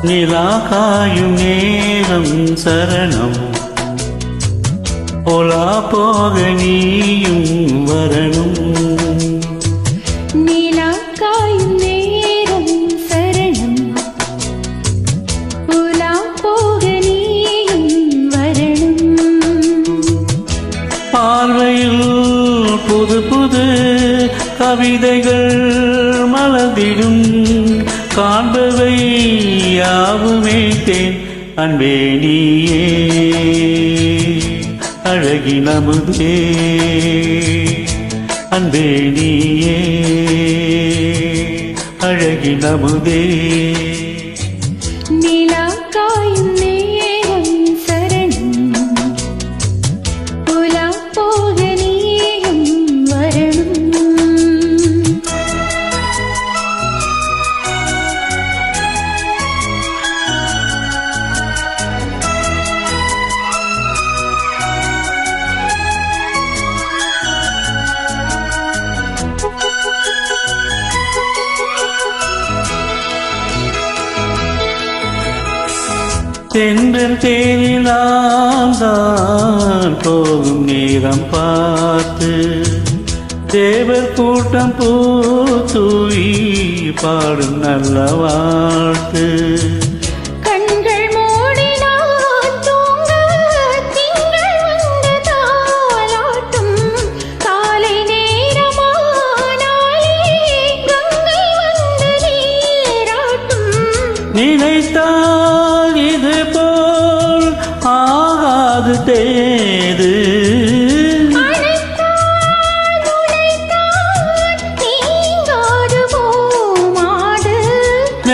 நிலா காயும் நேரம் சரணம் போலா போக நீயும் வரணும். நிலா காயும் நேரம் சரணம் போலா போக நீயும் வரணும். பார்வையில் புது புது கவிதைகள் மலர்ந்திடும் காண்பவை யாவுமே தேன் அன்பே நீயே அழகினமுதே அன்பே நீயே அழகினமுதே. நிலா காயும் நேரம் சரணம் போலா போக நீயும் வரணும். தென்றல் தேனிலாம் தான் போகும் நேரம் பார்த்து தேவர் கூட்டம் பூத்தூவி பாடும் நல்ல வாழ்த்து. கண்கள் மூடினால் தூங்க திங்கள் வந்து தாலாட்டும் காலை நேரமானாலே கங்கை வந்து நீராட்டும். நினைத்தால் இது போல் ஆகாது தேது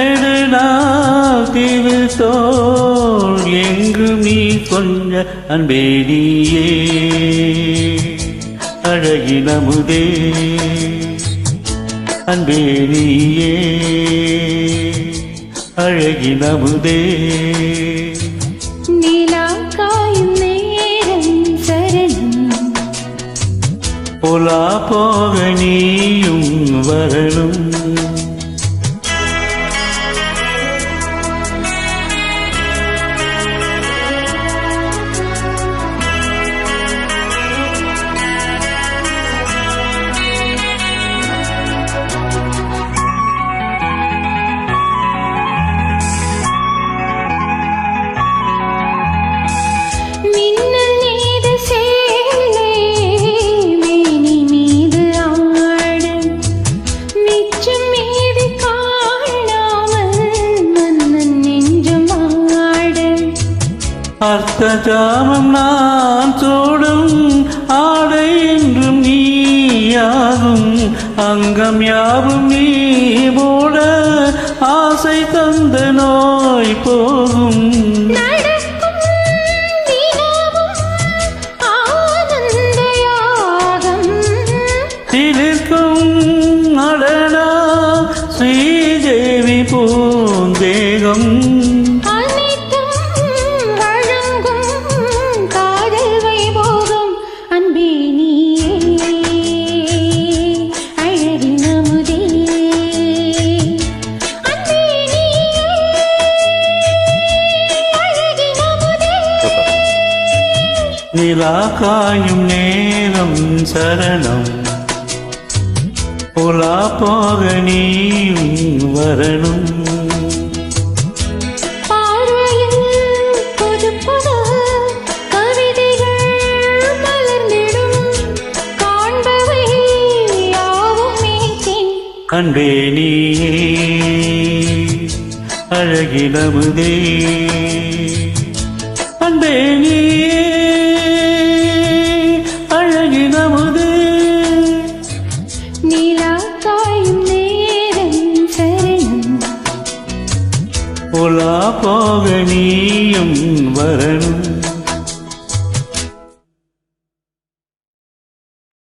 நெடுநாள் தீவு தோல் எங்கும் நீ கொஞ்ச அன்பே நீயே அழகினமுதே அன்பே நீயே அழகினமுதே. நிலா காயும் நேரம் சரணம் போலா போக நீயும் வரணும். மின்னல் நீது சேலை மேனி மீது ஆடு மிச்சம் மீது காணாமல் மன்னன் நெஞ்சம் ஆடு. அர்த்த ஜாமம் நான் சூடும் ஆடை என்றும் நீயாகும் அங்கம் யாவும் நீ மூட ஆசை தந்த நோய் போகும். நடக்கும் தினமும் ஆனந்த யாகம் திலிர்க்கும் அடனா ஸ்ரீதேவி பூந்தேகம் அனைத்தும் வழங்கும் காதல் வைபோகம் அன்பே நீயே அழகினமுதே அன்பே நீயே அழகினமுதே. நிலா காயும் நேரம் சரணம் போலா போக நீயும் வரணும். பார்வையில் புது புது கவிதைகள் மலர்ந்திடும் காண்பவை யாவுமே தேன் அன்பே நீயே அழகினமுதே அன்பே நீ